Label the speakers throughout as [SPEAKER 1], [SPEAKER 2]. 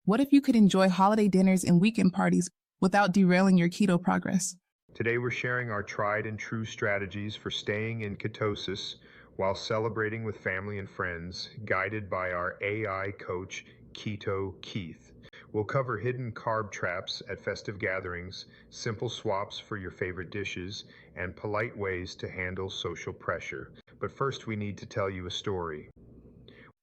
[SPEAKER 1] What if you could enjoy holiday dinners and weekend parties without derailing your keto progress?
[SPEAKER 2] Today we're sharing our tried and true strategies for staying in ketosis while celebrating with family and friends, guided by our AI coach, Keto Keith. We'll cover hidden carb traps at festive gatherings, simple swaps for your favorite dishes, and polite ways to handle social pressure. But first we need to tell you a story.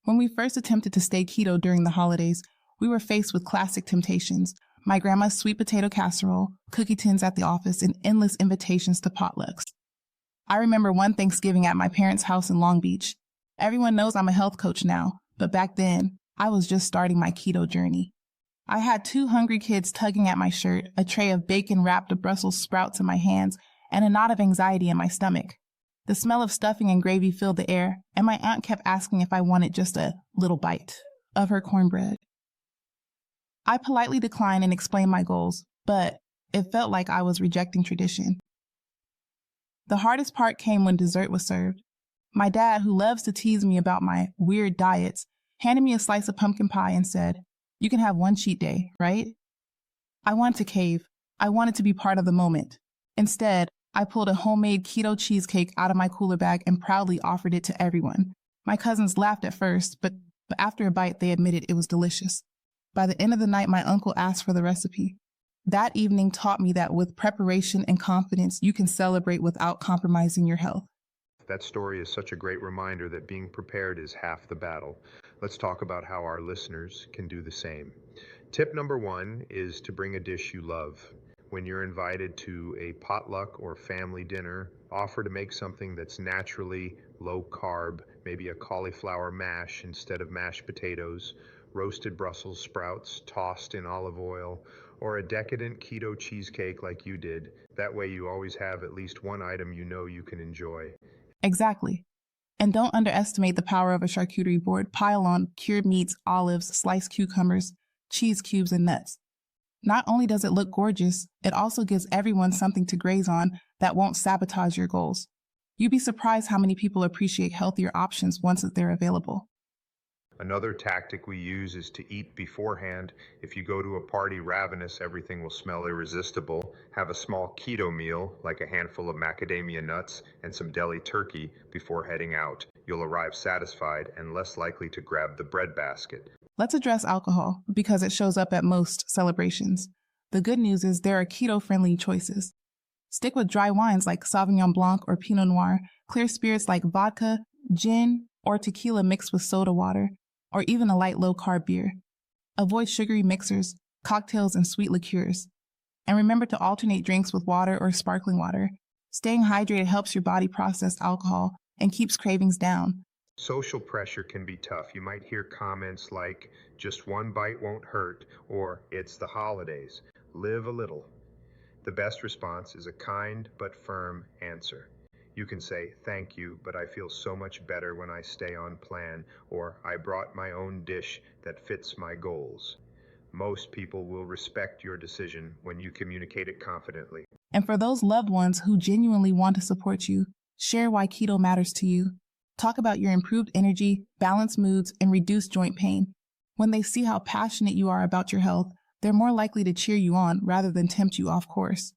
[SPEAKER 1] When we first attempted to stay keto during the holidays, we were faced with classic temptations: my grandma's sweet potato casserole, cookie tins at the office, and endless invitations to potlucks. I remember one Thanksgiving at my parents' house in Long Beach. Everyone knows I'm a health coach now, but back then, I was just starting my keto journey. I had two hungry kids tugging at my shirt, a tray of bacon-wrapped Brussels sprouts in my hands, and a knot of anxiety in my stomach. The smell of stuffing and gravy filled the air, and my aunt kept asking if I wanted just a little bite of her cornbread. I politely declined and explained my goals, but it felt like I was rejecting tradition. The hardest part came when dessert was served. My dad, who loves to tease me about my weird diets, handed me a slice of pumpkin pie and said, "You can have one cheat day, right?" I wanted to cave. I wanted to be part of the moment. Instead, I pulled a homemade keto cheesecake out of my cooler bag and proudly offered it to everyone. My cousins laughed at first, but after a bite, they admitted it was delicious. By the end of the night, my uncle asked for the recipe. That evening taught me that with preparation and confidence, you can celebrate without compromising your health.
[SPEAKER 2] That story is such a great reminder that being prepared is half the battle. Let's talk about how our listeners can do the same. Tip number one is to bring a dish you love. When you're invited to a potluck or family dinner, offer to make something that's naturally low carb, maybe a cauliflower mash instead of mashed potatoes, roasted Brussels sprouts tossed in olive oil, or a decadent keto cheesecake like you did. That way you always have at least one item you know you can enjoy.
[SPEAKER 1] Exactly. And don't underestimate the power of a charcuterie board. Pile on cured meats, olives, sliced cucumbers, cheese cubes, and nuts. Not only does it look gorgeous, it also gives everyone something to graze on that won't sabotage your goals. You'd be surprised how many people appreciate healthier options once they're available.
[SPEAKER 2] Another tactic we use is to eat beforehand. If you go to a party ravenous, everything will smell irresistible. Have a small keto meal, like a handful of macadamia nuts and some deli turkey, before heading out. You'll arrive satisfied and less likely to grab the bread basket.
[SPEAKER 1] Let's address alcohol because it shows up at most celebrations. The good news is there are keto-friendly choices. Stick with dry wines like Sauvignon Blanc or Pinot Noir, clear spirits like vodka, gin, or tequila mixed with soda water, or even a light low-carb beer. Avoid sugary mixers, cocktails, and sweet liqueurs. And remember to alternate drinks with water or sparkling water. Staying hydrated helps your body process alcohol and keeps cravings down.
[SPEAKER 2] Social pressure can be tough. You might hear comments like, "Just one bite won't hurt," or "It's the holidays. Live a little." The best response is a kind but firm answer. You can say, "Thank you, but I feel so much better when I stay on plan," or "I brought my own dish that fits my goals." Most people will respect your decision when you communicate it confidently.
[SPEAKER 1] And for those loved ones who genuinely want to support you, share why keto matters to you. Talk about your improved energy, balanced moods, and reduced joint pain. When they see how passionate you are about your health, they're more likely to cheer you on rather than tempt you off course.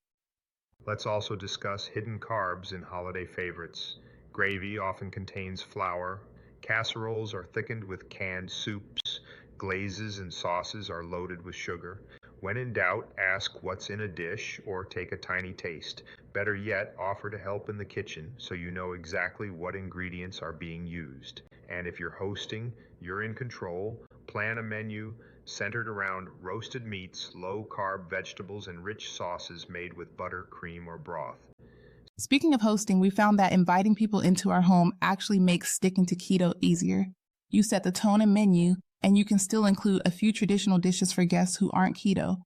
[SPEAKER 2] Let's also discuss hidden carbs in holiday favorites. Gravy often contains flour. Casseroles are thickened with canned soups. Glazes and sauces are loaded with sugar. When in doubt, ask what's in a dish or take a tiny taste. Better yet, offer to help in the kitchen so you know exactly what ingredients are being used. And if you're hosting, you're in control. Plan a menu centered around roasted meats, low-carb vegetables, and rich sauces made with butter, cream, or broth.
[SPEAKER 1] Speaking of hosting, we found that inviting people into our home actually makes sticking to keto easier. You set the tone and menu, and you can still include a few traditional dishes for guests who aren't keto.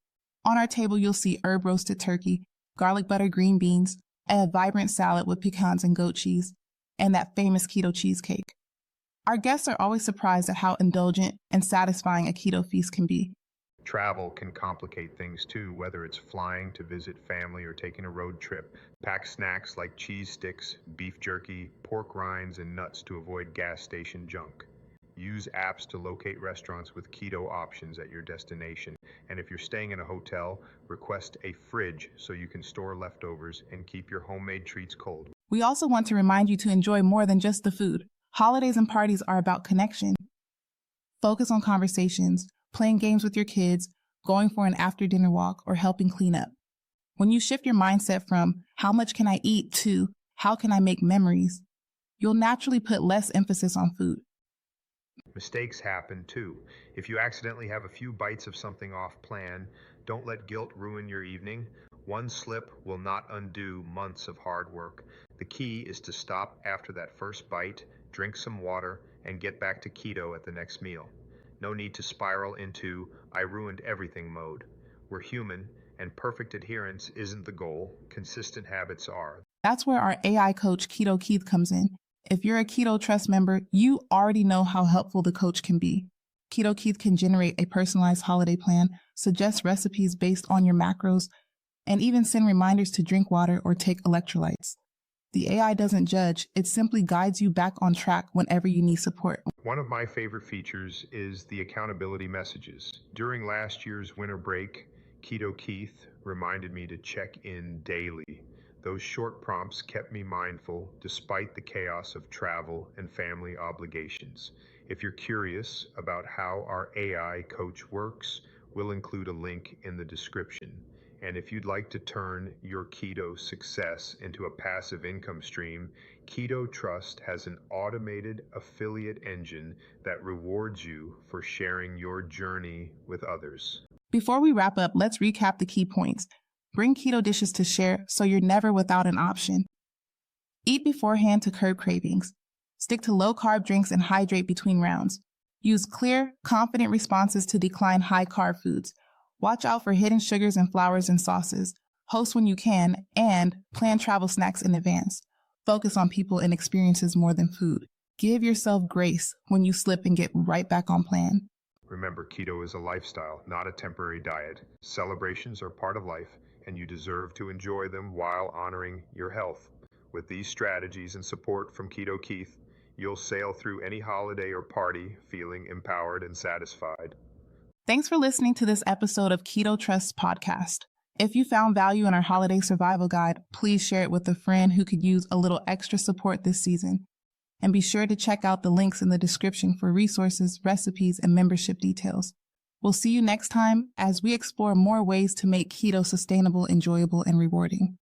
[SPEAKER 1] On our table, you'll see herb roasted turkey, garlic butter green beans, a vibrant salad with pecans and goat cheese, and that famous keto cheesecake. Our guests are always surprised at how indulgent and satisfying a keto feast can be.
[SPEAKER 2] Travel can complicate things too, whether it's flying to visit family or taking a road trip. Pack snacks like cheese sticks, beef jerky, pork rinds, and nuts to avoid gas station junk. Use apps to locate restaurants with keto options at your destination. And if you're staying in a hotel, request a fridge so you can store leftovers and keep your homemade treats cold.
[SPEAKER 1] We also want to remind you to enjoy more than just the food. Holidays and parties are about connection. Focus on conversations, playing games with your kids, going for an after-dinner walk, or helping clean up. When you shift your mindset from how much can I eat to how can I make memories, you'll naturally put less emphasis on food.
[SPEAKER 2] Mistakes happen too. If you accidentally have a few bites of something off plan, don't let guilt ruin your evening. One slip will not undo months of hard work. The key is to stop after that first bite, drink some water, and get back to keto at the next meal. No need to spiral into "I ruined everything" mode. We're human, and perfect adherence isn't the goal. Consistent habits are.
[SPEAKER 1] That's where our AI coach, Keto Keith, comes in. If you're a KetoTrust member, you already know how helpful the coach can be. Keto Keith can generate a personalized holiday plan, suggest recipes based on your macros, and even send reminders to drink water or take electrolytes. The AI doesn't judge, it simply guides you back on track whenever you need support.
[SPEAKER 2] One of my favorite features is the accountability messages. During last year's winter break, Keto Keith reminded me to check in daily. Those short prompts kept me mindful despite the chaos of travel and family obligations. If you're curious about how our AI coach works, we'll include a link in the description. And if you'd like to turn your keto success into a passive income stream, KetoTrust has an automated affiliate engine that rewards you for sharing your journey with others.
[SPEAKER 1] Before we wrap up, let's recap the key points. Bring keto dishes to share so you're never without an option. Eat beforehand to curb cravings. Stick to low-carb drinks and hydrate between rounds. Use clear, confident responses to decline high-carb foods. Watch out for hidden sugars and flours in sauces. Host when you can, and plan travel snacks in advance. Focus on people and experiences more than food. Give yourself grace when you slip and get right back on plan.
[SPEAKER 2] Remember, keto is a lifestyle, not a temporary diet. Celebrations are part of life, and you deserve to enjoy them while honoring your health. With these strategies and support from Keto Keith, you'll sail through any holiday or party feeling empowered and satisfied.
[SPEAKER 1] Thanks for listening to this episode of KetoTrust podcast. If you found value in our holiday survival guide, please share it with a friend who could use a little extra support this season. And be sure to check out the links in the description for resources, recipes, and membership details. We'll see you next time as we explore more ways to make keto sustainable, enjoyable, and rewarding.